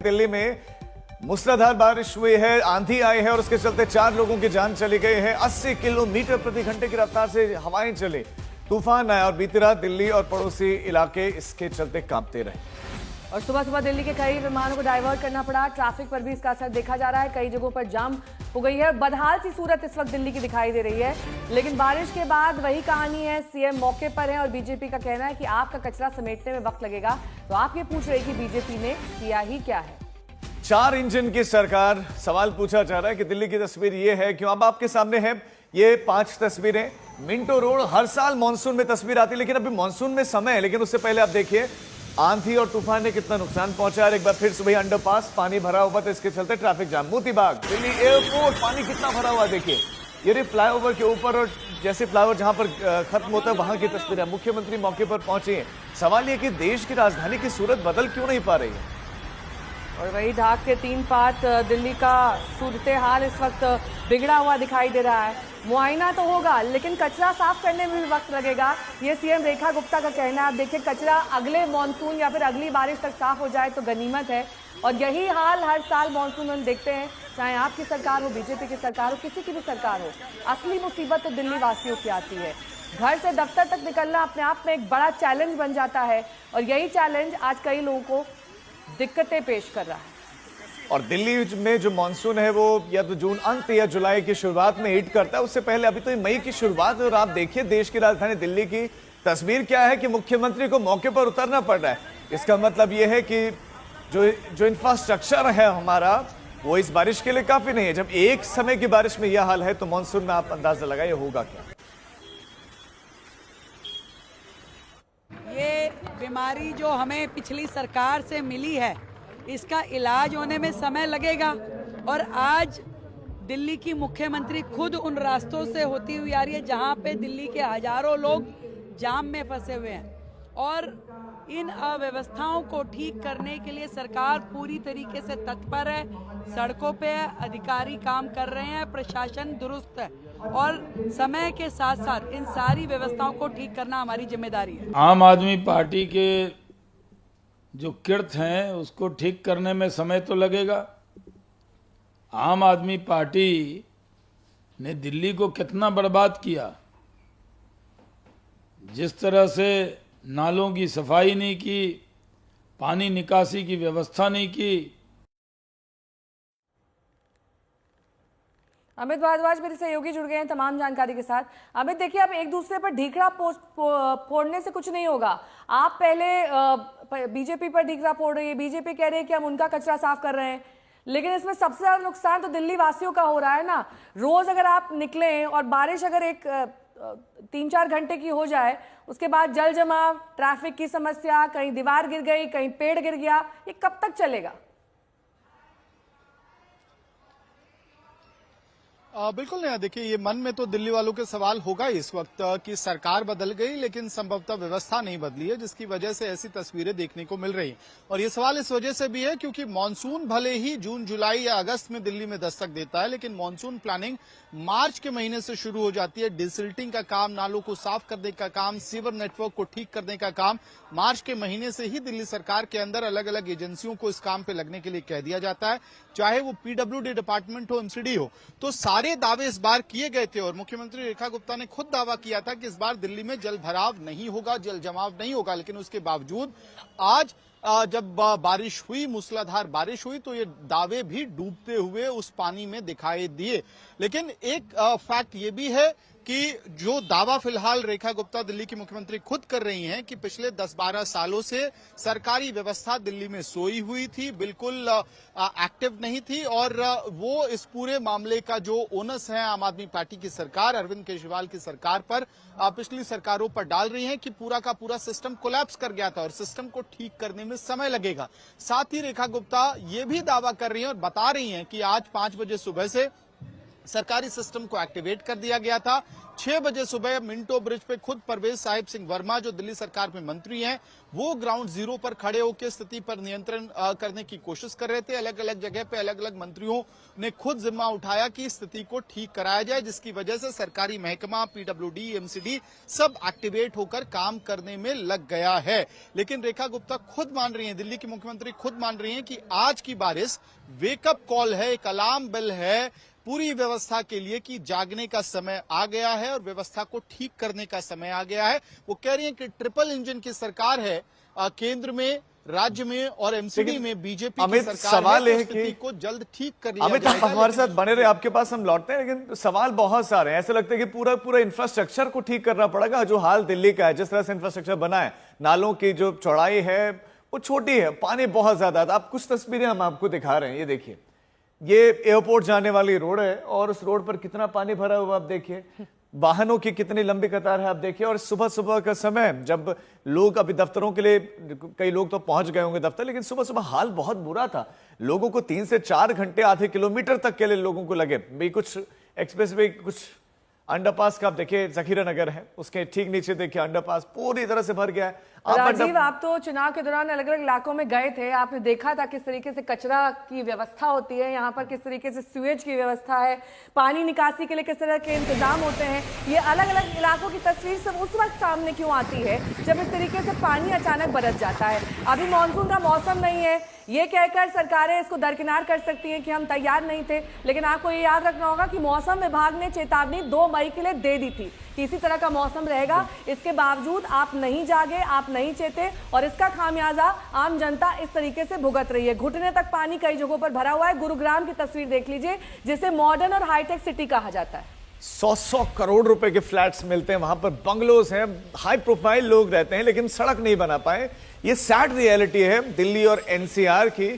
दिल्ली में मूसलाधार बारिश हुई है, आंधी आई है और उसके चलते 4 लोगों की जान चली गई है। 80 किलोमीटर प्रति घंटे की रफ्तार से हवाएं चली, तूफान आया और बीती रात दिल्ली और पड़ोसी इलाके इसके चलते कांपते रहे। और सुबह सुबह दिल्ली के कई विमानों को डाइवर्ट करना पड़ा। ट्रैफिक पर भी इसका असर देखा जा रहा है, कई जगहों पर जाम हो गई है। बदहाल सी सूरत इस वक्त दिल्ली की दिखाई दे रही है, लेकिन बारिश के बाद वही कहानी है। सीएम मौके पर है और बीजेपी का कहना है कि आपका कचरा समेटने में वक्त लगेगा। तो आप ये पूछ रहे कि बीजेपी ने किया ही क्या है। 4 इंजन की सरकार, सवाल पूछा जा रहा है कि दिल्ली की तस्वीर ये है क्यों। अब आपके सामने है ये 5 तस्वीरें। मिंटो रोड, हर साल मानसून में तस्वीर आती है, लेकिन अभी मानसून में समय है, लेकिन उससे पहले आप देखिए आंधी और तूफान ने कितना नुकसान पहुंचा है। एक बार फिर सुबह अंडरपास पानी भरा हुआ था, इसके चलते traffic jam. Moti Bagh, Delhi airport, पानी कितना भरा हुआ देखिए। ये फ्लाईओवर के ऊपर और जैसे फ्लाईओवर जहां पर खत्म होता है वहां की तस्वीर है। मुख्यमंत्री मौके पर पहुंचे हैं। सवाल ये कि देश की राजधानी की सूरत बदल क्यों नहीं पा रही है। और वही ढाक के 3 पात दिल्ली का सूरत हाल इस वक्त बिगड़ा हुआ दिखाई दे रहा है। मुआयना तो होगा, लेकिन कचरा साफ करने में भी वक्त लगेगा, ये सीएम रेखा गुप्ता का कहना है। आप देखिए, कचरा अगले मानसून या फिर अगली बारिश तक साफ हो जाए तो गनीमत है। और यही हाल हर साल मानसून में देखते हैं, चाहे आपकी सरकार हो, बीजेपी की सरकार हो, किसी की भी सरकार हो। असली मुसीबत तो दिल्ली वासियों की आती है। घर से दफ्तर तक निकलना अपने आप में एक बड़ा चैलेंज बन जाता है, और यही चैलेंज आज कई लोगों को दिक्कतें पेश कर रहा है। और दिल्ली में जो मानसून है वो या तो जून अंत या जुलाई की शुरुआत में हिट करता है, उससे पहले अभी तो मई की शुरुआत है। और आप देखिए देश की राजधानी दिल्ली की तस्वीर क्या है कि मुख्यमंत्री को मौके पर उतरना पड़ रहा है। इसका मतलब यह है कि जो इंफ्रास्ट्रक्चर है हमारा, वो इस बारिश के लिए काफी नहीं है। जब एक समय की बारिश में यह हाल है तो मानसून में आप अंदाजा लगाइए होगा क्या। ये बीमारी जो हमें पिछली सरकार से मिली है, इसका इलाज होने में समय लगेगा। और आज दिल्ली की मुख्यमंत्री खुद उन रास्तों से होती हुई आ रही है जहां पे दिल्ली के हजारों लोग जाम में फंसे हुए हैं। और इन अव्यवस्थाओं को ठीक करने के लिए सरकार पूरी तरीके से तत्पर है, सड़कों पे है, अधिकारी काम कर रहे हैं, प्रशासन दुरुस्त है। और समय के साथ साथ इन सारी व्यवस्थाओं को ठीक करना हमारी जिम्मेदारी है। आम आदमी पार्टी के जो किर्त हैं उसको ठीक करने में समय तो लगेगा। आम आदमी पार्टी ने दिल्ली को कितना बर्बाद किया, जिस तरह से नालों की सफाई नहीं की, पानी निकासी की व्यवस्था नहीं की। अमित भारद्वाज मेरे सहयोगी जुड़ गए हैं तमाम जानकारी के साथ। अमित देखिए, अब एक दूसरे पर ढीकरा फोड़ने से कुछ नहीं होगा। आप पहले बीजेपी पर ढीकरा फोड़ रही है, बीजेपी कह रही है कि हम उनका कचरा साफ कर रहे हैं, लेकिन इसमें सबसे ज्यादा नुकसान तो दिल्ली वासियों का हो रहा है ना। रोज अगर आप निकलें और बारिश अगर एक 3-4 घंटे की हो जाए, उसके बाद जल जमाव, ट्रैफिक की समस्या, कहीं दीवार गिर गई, कहीं पेड़ गिर गया, ये कब तक चलेगा। बिल्कुल नहीं। देखिए, ये मन में तो दिल्ली वालों के सवाल होगा इस वक्त कि सरकार बदल गई लेकिन संभवतः व्यवस्था नहीं बदली है, जिसकी वजह से ऐसी तस्वीरें देखने को मिल रही। और ये सवाल इस वजह से भी है क्योंकि मानसून भले ही जून, जुलाई या अगस्त में दिल्ली में दस्तक देता है, लेकिन मानसून प्लानिंग मार्च के महीने से शुरू हो जाती है। डिसिल्टिंग का काम, नालों को साफ करने का काम, सीवर नेटवर्क को ठीक करने का काम मार्च के महीने से ही दिल्ली सरकार के अंदर अलग अलग एजेंसियों को इस काम पे लगने के लिए कह दिया जाता है, चाहे वो पीडब्ल्यूडी डिपार्टमेंट हो, एमसीडी हो। तो सारे दावे इस बार किए गए थे और मुख्यमंत्री रेखा गुप्ता ने खुद दावा किया था कि इस बार दिल्ली में जल भराव नहीं होगा, जल जमाव नहीं होगा। लेकिन उसके बावजूद आज जब बारिश हुई, मूसलाधार बारिश हुई, तो ये दावे भी डूबते हुए उस पानी में दिखाई दिए। लेकिन एक फैक्ट ये भी है कि जो दावा फिलहाल रेखा गुप्ता दिल्ली की मुख्यमंत्री खुद कर रही हैं कि पिछले 10-12 सालों से सरकारी व्यवस्था दिल्ली में सोई हुई थी, बिल्कुल एक्टिव नहीं थी। और वो इस पूरे मामले का जो ओनस है आम आदमी पार्टी की सरकार, अरविंद केजरीवाल की सरकार पर, पिछली सरकारों पर डाल रही हैं कि पूरा का पूरा सिस्टम कोलैप्स कर गया था और सिस्टम को ठीक करने में समय लगेगा। साथ ही रेखा गुप्ता ये भी दावा कर रही हैं और बता रही हैं कि आज 5 बजे सुबह से सरकारी सिस्टम को एक्टिवेट कर दिया गया था। 6 बजे सुबह मिंटो ब्रिज पे खुद परवेज साहिब सिंह वर्मा, जो दिल्ली सरकार में मंत्री हैं, वो ग्राउंड जीरो पर खड़े होकर स्थिति पर नियंत्रण करने की कोशिश कर रहे थे। अलग अलग जगह पे अलग अलग मंत्रियों ने खुद जिम्मा उठाया कि स्थिति को ठीक कराया जाए, जिसकी वजह से सरकारी महकमा, पीडब्ल्यूडी, एमसीडी सब एक्टिवेट होकर काम करने में लग गया है। लेकिन रेखा गुप्ता खुद मान रही हैं, दिल्ली की मुख्यमंत्री खुद मान रही हैं कि आज की बारिश वेकअप कॉल है, एक अलार्म बेल है पूरी व्यवस्था के लिए कि जागने का समय आ गया है और व्यवस्था को ठीक करने का समय आ गया है। वो कह रही हैं कि ट्रिपल इंजन की सरकार है, केंद्र में, राज्य में और एमसीडी में बीजेपी की सरकार सवाल है, है तो स्थिति को जल्द ठीक कर लिया अमित, जाएगा। आप हमारे साथ बने रहे, आपके पास हम लौटते हैं, लेकिन सवाल बहुत सारे हैं। ऐसा लगता है कि पूरा इंफ्रास्ट्रक्चर को ठीक करना पड़ेगा। जो हाल दिल्ली का है, जिस तरह से इंफ्रास्ट्रक्चर बना है, नालों की जो चौड़ाई है वो छोटी है, पानी बहुत ज्यादा है। आप कुछ तस्वीरें हम आपको दिखा रहे हैं, ये देखिए, ये एयरपोर्ट जाने वाली रोड है और उस रोड पर कितना पानी भरा हुआ आप देखिए, वाहनों की कितनी लंबी कतार है आप देखिए। और सुबह सुबह का समय, जब लोग अभी दफ्तरों के लिए, कई लोग तो पहुंच गए होंगे दफ्तर, लेकिन सुबह सुबह हाल बहुत बुरा था। लोगों को 3 से 4 घंटे, आधे किलोमीटर तक के लिए लोगों को लगे। भाई कुछ एक्सप्रेस वे, कुछ अंडरपास का आप देखिए, जखीरा नगर है, उसके ठीक नीचे देखिए अंडरपास पूरी तरह से भर गया है। राजीव, आप तो चुनाव के दौरान अलग अलग इलाकों में गए थे, आपने देखा था किस तरीके से कचरा की व्यवस्था होती है, यहाँ पर किस तरीके से सीवेज की व्यवस्था है, पानी निकासी के लिए किस तरह के इंतजाम होते हैं। ये अलग अलग इलाकों की तस्वीर सब उस वक्त सामने क्यों आती है जब इस तरीके से पानी अचानक बरस जाता है? अभी मानसून का मौसम नहीं है, ये कहकर सरकारें इसको दरकिनार कर सकती हैं कि हम तैयार नहीं थे, लेकिन आपको ये याद रखना होगा कि मौसम विभाग ने चेतावनी 2 मई के लिए दे दी थी कि इसी तरह का मौसम रहेगा। इसके बावजूद आप नहीं जागे, आप नहीं चेते, और इसका खामियाजा आम जनता इस तरीके से भुगत रही है। घुटने तक पानी कई जगहों पर भरा हुआ है। गुरुग्राम की तस्वीर देख लीजिए, जिसे मॉडर्न और हाईटेक सिटी कहा जाता है। 100 करोड़ रुपए के फ्लैट्स मिलते हैं वहां पर, बंगलोज हैं, हाई प्रोफाइल लोग रहते हैं, लेकिन सड़क नहीं बना पाए। ये सैड रियलिटी है दिल्ली और एनसीआर की,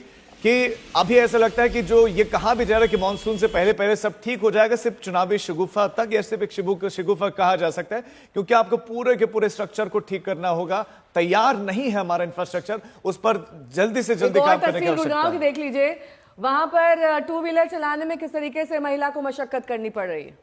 कि अभी ऐसा लगता है कि जो ये कहा भी जा रहा है कि मानसून से पहले पहले सब ठीक हो जाएगा, सिर्फ चुनावी शगुफा तक, या सिर्फ एक शगुफा कहा जा सकता है, क्योंकि आपको पूरे के पूरे स्ट्रक्चर को ठीक करना होगा। तैयार नहीं है हमारा इंफ्रास्ट्रक्चर, उस पर जल्दी से जल्दी काम करने की आवश्यकता है। देख लीजिए, वहां पर 2 व्हीलर चलाने में किस तरीके से महिला को मशक्कत करनी पड़ रही है।